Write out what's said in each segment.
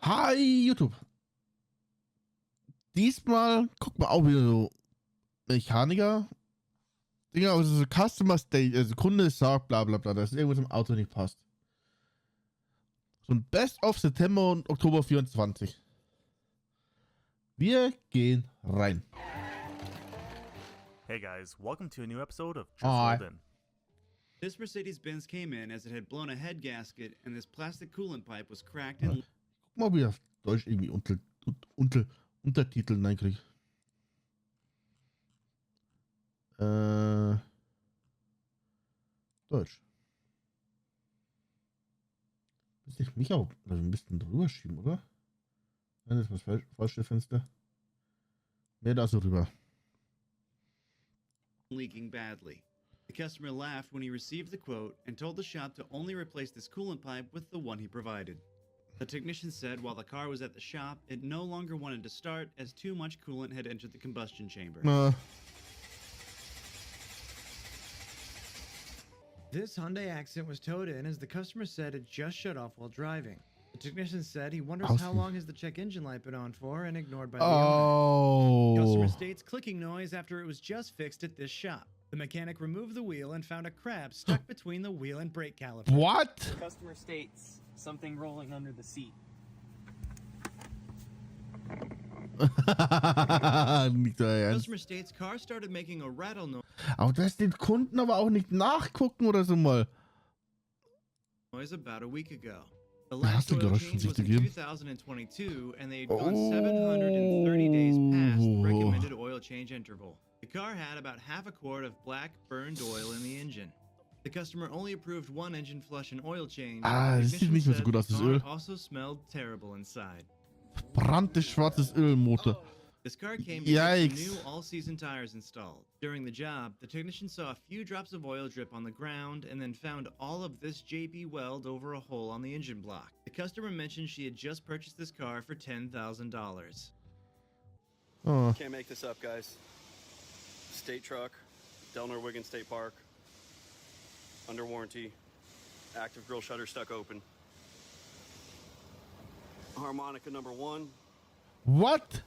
Hi YouTube. Diesmal guck mal auch wieder so Mechaniker. Dinger, also so Customer State, also Kunde sagt bla bla bla, dass irgendwas im Auto nicht passt. So ein Best of September und Oktober 24. Wir gehen rein. Hey guys, welcome to a new episode of Just Hi. Rolled In. This Mercedes-Benz came in as it had blown a head gasket and this plastic coolant pipe was cracked and Guck mal, wie ich auf Deutsch irgendwie Untertitel reinkriege. Deutsch. Müsste ich mich auch ein bisschen drüber schieben, oder? Nein, das ist das falsche Fenster. Mehr da so rüber. leaking badly. The customer laughed when he received the quote and told the shop to only replace this coolant pipe with the one he provided. The technician said while the car was at the shop, it no longer wanted to start as too much coolant had entered the combustion chamber. This Hyundai Accent was towed in as the customer said it just shut off while driving. The technician said he wonders how long has the check engine light been on for and ignored by the owner. The customer states clicking noise after it was just fixed at this shop. The mechanic removed the wheel and found a crab stuck between the wheel and brake caliper. What? Customer states something rolling under the seat. Nicht so ernst. Customer states car started making a rattle Aber das den Kunden aber auch nicht nachgucken oder so mal. noise about a week ago. The Hast last du oil Geräusch von change sich was in gegeben? 2022 and they had gone 730 days past the recommended oil change interval. The car had about half a quart of black burned oil in the engine. The customer only approved one engine flush and oil change. Das sieht nicht mehr so gut aus, das Öl. Also smelled terrible inside. Branntes schwarzes Ölmotor. This car came Yikes. with new all-season tires installed. During the job, the technician saw a few drops of oil drip on the ground and then found all of this JB weld over a hole on the engine block. The customer mentioned she had just purchased this car for $10,000. Oh. Can't make this up, guys. State truck, Delner Wigan State Park, under warranty, active grill shutter stuck open. Harmonica number 1. What?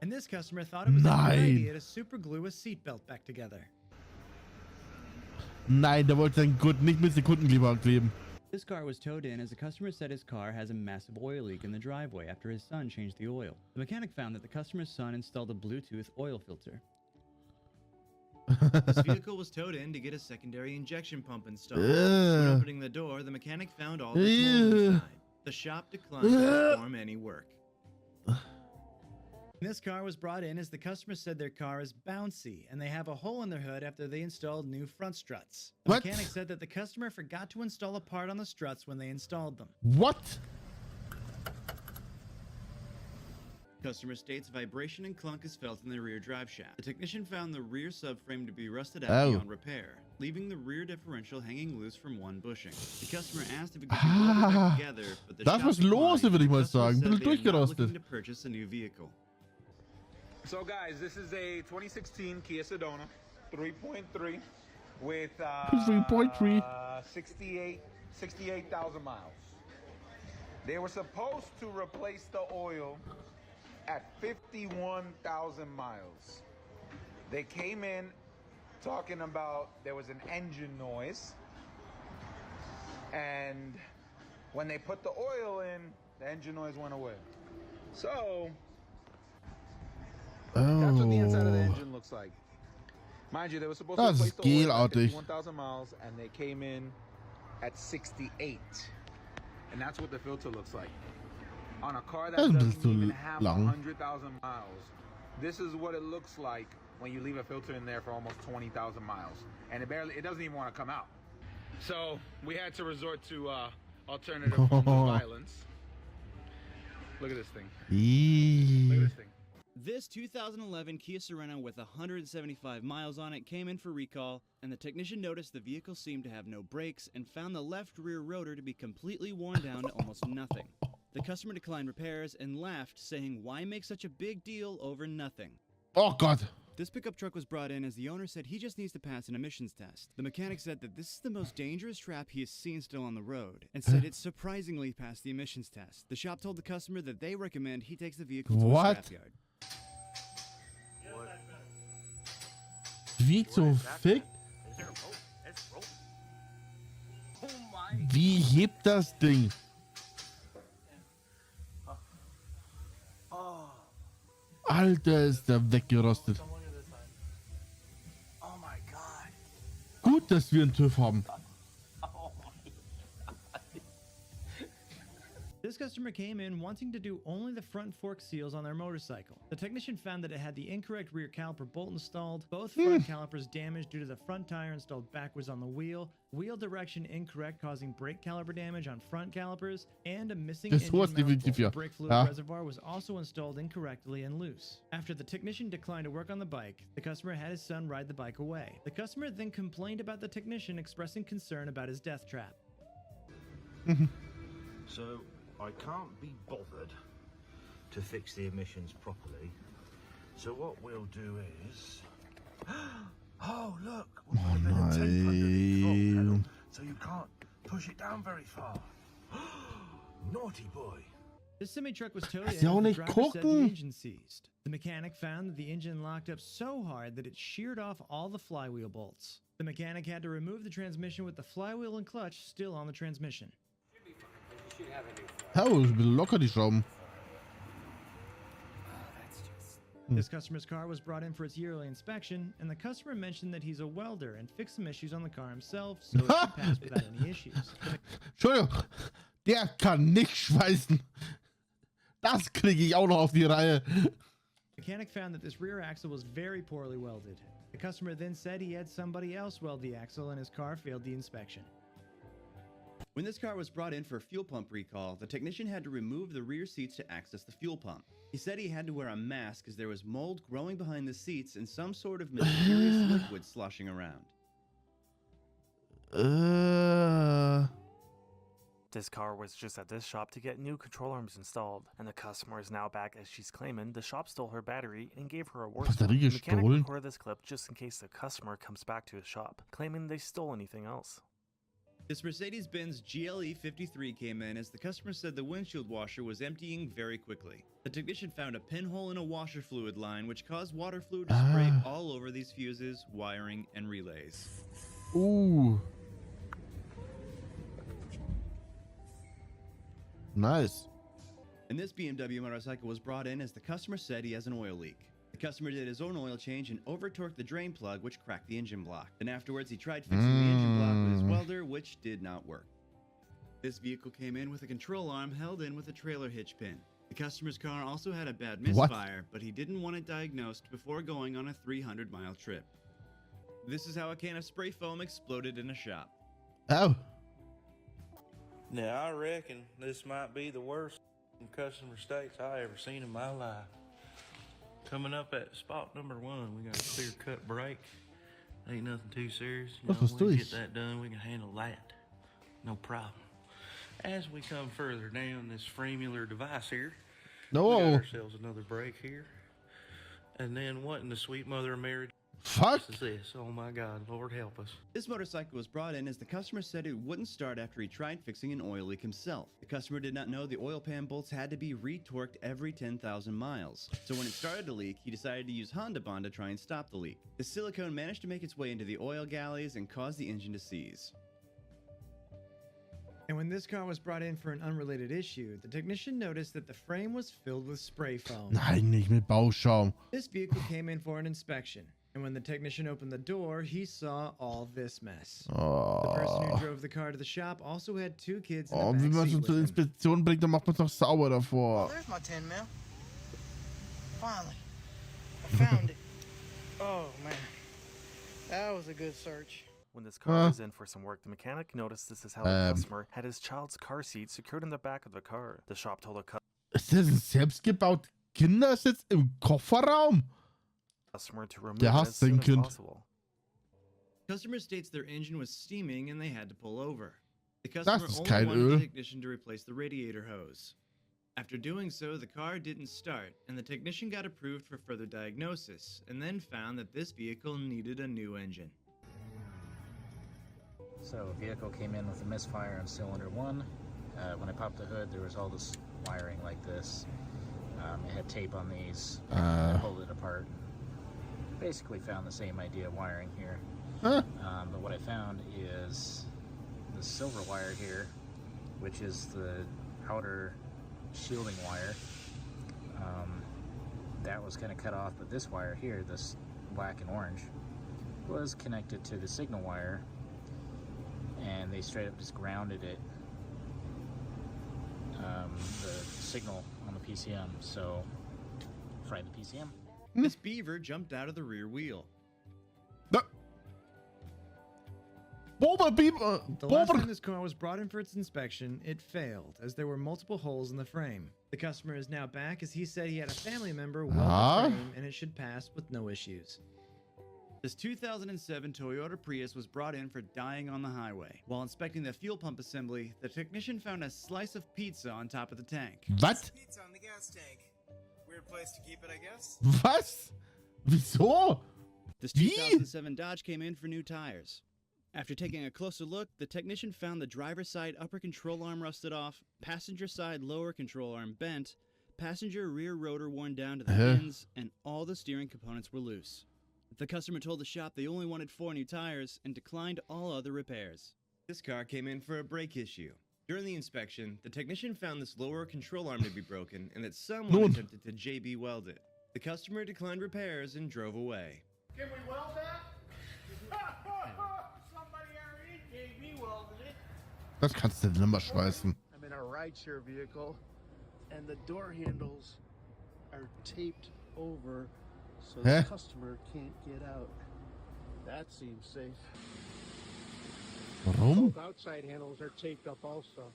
And this customer thought it was a good Nein. idea to super glue a seatbelt back together. Nein, der wollte seinen Gurt nicht mit Sekundenkleber kleben. This car was towed in as the customer said his car has a massive oil leak in the driveway after his son changed the oil. The mechanic found that the customer's son installed a Bluetooth oil filter. This vehicle was towed in to get a secondary injection pump installed. When opening the door, the mechanic found all this mold inside. The shop declined to perform any work. This car was brought in as the customer said their car is bouncy and they have a hole in their hood after they installed new front struts. The What? mechanic said that the customer forgot to install a part on the struts when they installed them. What? Customer states vibration and clunk is felt in the rear drive shaft. The technician found the rear subframe to be rusted out beyond repair, leaving the rear differential hanging loose from one bushing. The customer asked if it could be welded back together, but the Das shop was los, declined. würde ich mal The customer sagen. said Bisschen they are not durchgerostet. looking to purchase a new vehicle. So guys, this is a 2016 Kia Sedona 3.3 with 3.3. 68,000 miles. They were supposed to replace the oil at 51,000 miles. They came in talking about there was an engine noise, and when they put the oil in, the engine noise went away. So that's what the inside of the engine looks like. Mind you, they were supposed to Das replace ist the oil at gelartig. 51,000 miles, and they came in at 68. And that's what the filter looks like. On a car that Das ist ein doesn't bisschen even have lang. 100,000 miles, this is what it looks like when you leave a filter in there for almost 20,000 miles. And it doesn't even want to come out. So we had to resort to alternative forms of violence. Look at this thing. Look at this thing. This 2011 Kia Sorento with 175 miles on it came in for recall, and the technician noticed the vehicle seemed to have no brakes and found the left rear rotor to be completely worn down to almost nothing. The customer declined repairs and laughed, saying, "Why make such a big deal over nothing?" Oh Gott. This pickup truck was brought in as the owner said he just needs to pass an emissions test. The mechanic said that this is the most dangerous trap he has seen still on the road, and said it surprisingly passed the emissions test. The shop told the customer that they recommend he takes the vehicle to a scrapyard. Wie zum Fick? Wie hebt das Ding? Alter, ist der weggerostet. Gut, dass wir einen TÜV haben. This customer came in wanting to do only the front fork seals on their motorcycle. The technician found that it had the incorrect rear caliper bolt installed, both front calipers damaged due to the front tire installed backwards on the wheel direction incorrect causing brake caliper damage on front calipers, and a missing engine mount bolt. The brake fluid reservoir was also installed incorrectly and loose. After the technician declined to work on the bike, the customer had his son ride the bike away. The customer then complained about the technician expressing concern about his death trap. So I can't be bothered to fix the emissions properly. So what we'll do is... Oh, look! We'll put a bit of tape under the throttle pedal so you can't push it down very far. Naughty boy. The semi-truck was towed Ach, in auch and the nicht driver said the gucken. engine seized. The mechanic found that the engine locked up so hard that it sheared off all the flywheel bolts. The mechanic had to remove the transmission with the flywheel and clutch still on the transmission. Oh, ist ein bisschen locker, die Schrauben. This customer's car was brought in for its yearly inspection, and the customer mentioned that he's a welder and fixed some issues on the car himself, so it should pass without any issues. Entschuldigung, der kann nicht schweißen. Das kriege ich auch noch auf die Reihe. The mechanic found that this rear axle was very poorly welded. The customer then said he had somebody else weld the axle and his car failed the inspection. When this car was brought in for a fuel pump recall, the technician had to remove the rear seats to access the fuel pump. He said he had to wear a mask as there was mold growing behind the seats and some sort of mysterious liquid sloshing around. This car was just at this shop to get new control arms installed, and the customer is now back as she's claiming the shop stole her battery and gave her a worse one. The mechanic recorded this clip just in case the customer comes back to his shop, claiming they stole anything else. This Mercedes-Benz GLE 53 came in as the customer said the windshield washer was emptying very quickly. The technician found a pinhole in a washer fluid line which caused water fluid to spray all over these fuses, wiring, and relays. Nice. And this BMW motorcycle was brought in as the customer said he has an oil leak. The customer did his own oil change and over-torqued the drain plug, which cracked the engine block. Then afterwards, he tried fixing the engine block with his welder, which did not work. This vehicle came in with a control arm held in with a trailer hitch pin. The customer's car also had a bad misfire, but he didn't want it diagnosed before going on a 300-mile trip. This is how a can of spray foam exploded in a shop. Oh. Now, I reckon this might be the worst customer states I ever seen in my life. Coming up at spot number 1, we got a clear-cut break. Ain't nothing too serious. You know, we get that done, we can handle that. No problem. As we come further down this fremular device here, we got ourselves another break here. And then what in the sweet mother of Mary Fuck is this? Oh my God, Lord help us. This motorcycle was brought in as the customer said it wouldn't start after he tried fixing an oil leak himself. The customer did not know the oil pan bolts had to be retorqued every 10,000 miles. So when it started to leak, he decided to use Honda Bond to try and stop the leak. The silicone managed to make its way into the oil galleys and cause the engine to seize. And when this car was brought in for an unrelated issue, the technician noticed that the frame was filled with spray foam. Nein, nicht mit Bauschaum. This vehicle came in for an inspection, and when the technician opened the door, he saw all this mess. The person who drove the car to the shop also had 2 kids in the back Wenn man seat schon zur with him. Inspektion bringt, dann macht man es doch sauber davor. There's my 10 mil. Finally. I found it. Oh, man. That was a good search. When this car was in for some work, the mechanic noticed this is how the customer had his child's car seat secured in the back of the car. The shop told the Ist das ein selbstgebauter Kindersitz im Kofferraum? customer to remove Der it as hasst soon sein as Kind. possible. Customer states their engine was steaming and they had to pull over. The customer ist only kein wanted Öl. the technician to replace the radiator hose. After doing so, the car didn't start, and the technician got approved for further diagnosis, and then found that this vehicle needed a new engine. So a vehicle came in with a misfire on cylinder 1. When I popped the hood, there was all this wiring like this. It had tape on these. I pulled it apart. Basically found the same idea of wiring here. But what I found is the silver wire here, which is the outer shielding wire. That was kind of cut off, but this wire here, this black and orange, was connected to the signal wire, and they straight up just grounded it, the signal on the PCM, so fried the PCM. This beaver jumped out of the rear wheel. The last time this car was brought in for its inspection, it failed, as there were multiple holes in the frame. The customer is now back, as he said he had a family member weld the frame, and it should pass with no issues. This 2007 Toyota Prius was brought in for dying on the highway. While inspecting the fuel pump assembly, the technician found a slice of pizza on top of the tank. What? Pizza on the gas tank. Weird place to keep it, I guess. Was? Wieso? This 2007 Dodge came in for new tires. After taking a closer look, the technician found the driver's side upper control arm rusted off, passenger side lower control arm bent, passenger rear rotor worn down to the pins, and all the steering components were loose. The customer told the shop they only wanted 4 new tires and declined all other repairs. This car came in for a brake issue. During the inspection, the technician found this lower control arm to be broken and that someone attempted to JB weld it. The customer declined repairs and drove away. Can we weld that? Somebody already JB welded it. Das kannst du nicht mehr schweißen. I'm in a rideshare vehicle, and the door handles are taped over so the customer can't get out. That seems safe. Warum? Both outside handles are taped up also.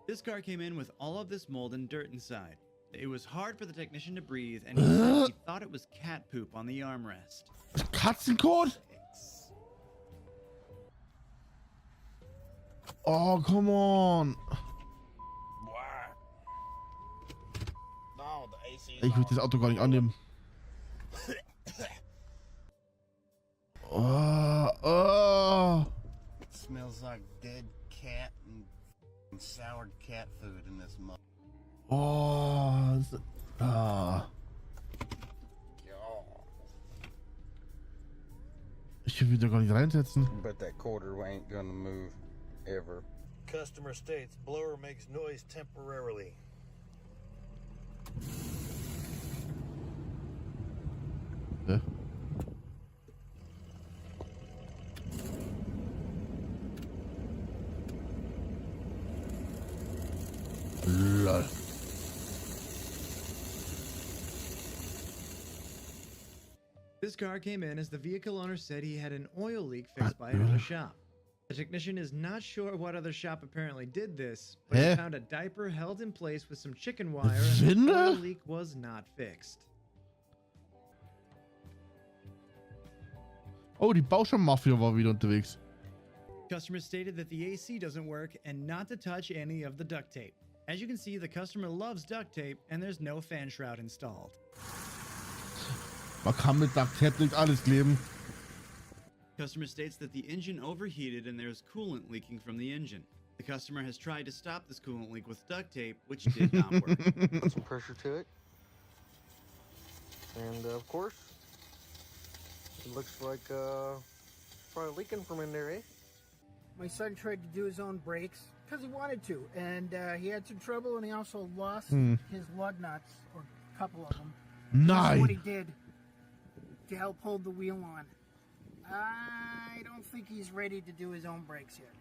This car came in with all of this mold and dirt inside. It was hard for the technician to breathe, and he said he thought it was cat poop on the armrest. Katzenkot? Oh, come on. No, the AC is Ich will das Auto gar nicht annehmen. It smells like dead cat and soured cat food in this mug. Ich will wieder gar nicht reinsetzen. But that quarter ain't gonna move ever. Customer states blower makes noise temporarily. Ja. Lol. This car came in as the vehicle owner said he had an oil leak fixed by another shop. The technician is not sure what other shop apparently did this, but he found a diaper held in place with some chicken wire and the oil leak was not fixed. Oh, die Bauschaum-Mafia war wieder unterwegs. Customer stated that the AC doesn't work and not to touch any of the duct tape. As you can see, the customer loves duct tape and there's no fan shroud installed. Man kann mit Duct Tape nicht alles kleben. Customer states that the engine overheated and there's coolant leaking from the engine. The customer has tried to stop this coolant leak with duct tape, which did not work. Put some pressure to it. And of course, it looks like probably leaking from in there, eh? My son tried to do his own brakes because he wanted to, and he had some trouble, and he also lost his lug nuts, or a couple of them. That's what he did to help hold the wheel on. I don't think he's ready to do his own brakes yet.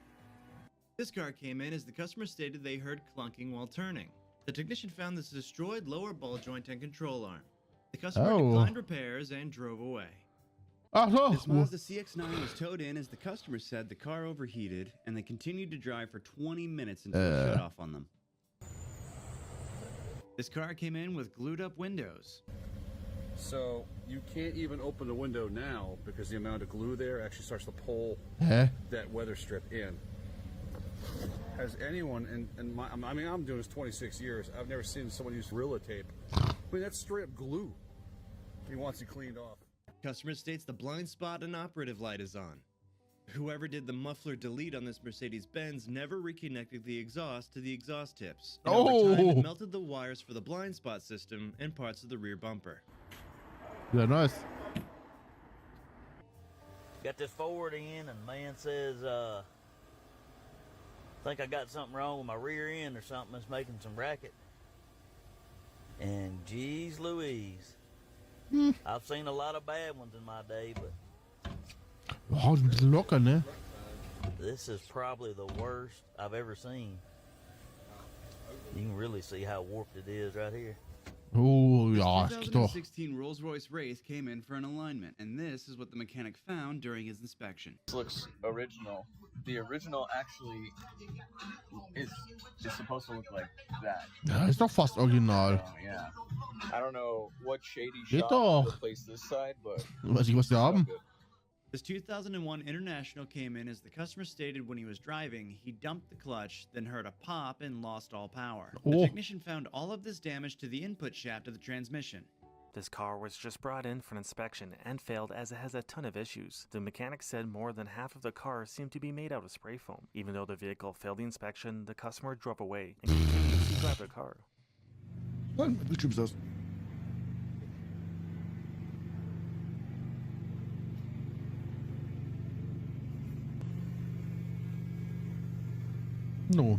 This car came in as the customer stated they heard clunking while turning. The technician found this destroyed lower ball joint and control arm. The customer declined repairs and drove away. This Mazda CX-9 was towed in as the customer said the car overheated and they continued to drive for 20 minutes until it shut off on them. This car came in with glued up windows. So you can't even open the window now because the amount of glue there actually starts to pull that weather strip in. has anyone in my, I mean, I'm doing this 26 years. I've never seen someone use Gorilla Tape. I mean, that's straight up glue. He wants it cleaned off. Customer states the blind spot and operative light is on. Whoever did the muffler delete on this Mercedes-Benz never reconnected the exhaust to the exhaust tips. And over time, it melted the wires for the blind spot system and parts of the rear bumper. Yeah, nice. Got this forward end, and man says, think I got something wrong with my rear end or something that's making some racket. And geez Louise. I've seen a lot of bad ones in my day, but oh, ein bisschen locker, ne? This is probably the worst I've ever seen. You can really see how warped it is right here. Oh, ja, The geht doch. 2016 Rolls-Royce Wraith came in for an alignment, and this is what the mechanic found during his inspection. This looks original. The original actually is supposed to look like that. Ja, ist doch fast original. Yeah. I don't know what shady Geht shop doch. replaced this side, but Weiß ich, was die haben. This 2001 International came in as the customer stated when he was driving, he dumped the clutch, then heard a pop and lost all power. The technician found all of this damage to the input shaft of the transmission. This car was just brought in for an inspection and failed as it has a ton of issues. The mechanic said more than half of the car seemed to be made out of spray foam. Even though the vehicle failed the inspection, the customer drove away and continued to drive the car. Wie stimmt das? Nun.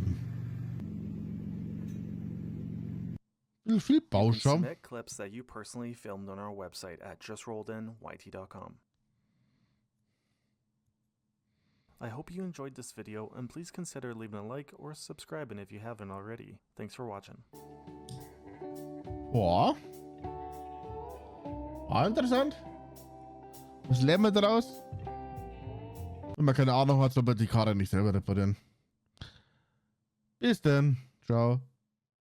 Viel You can Bauschaum. submit clips that you personally filmed on our website at justrolledyt.com. I hope you enjoyed this video, and please consider leaving a like or subscribing if you haven't already. Thanks for watching. Boah. War interessant. Was lernen wir daraus? Wenn man keine Ahnung hat, soll man die Karte nicht selber reparieren. Bis dann. Ciao.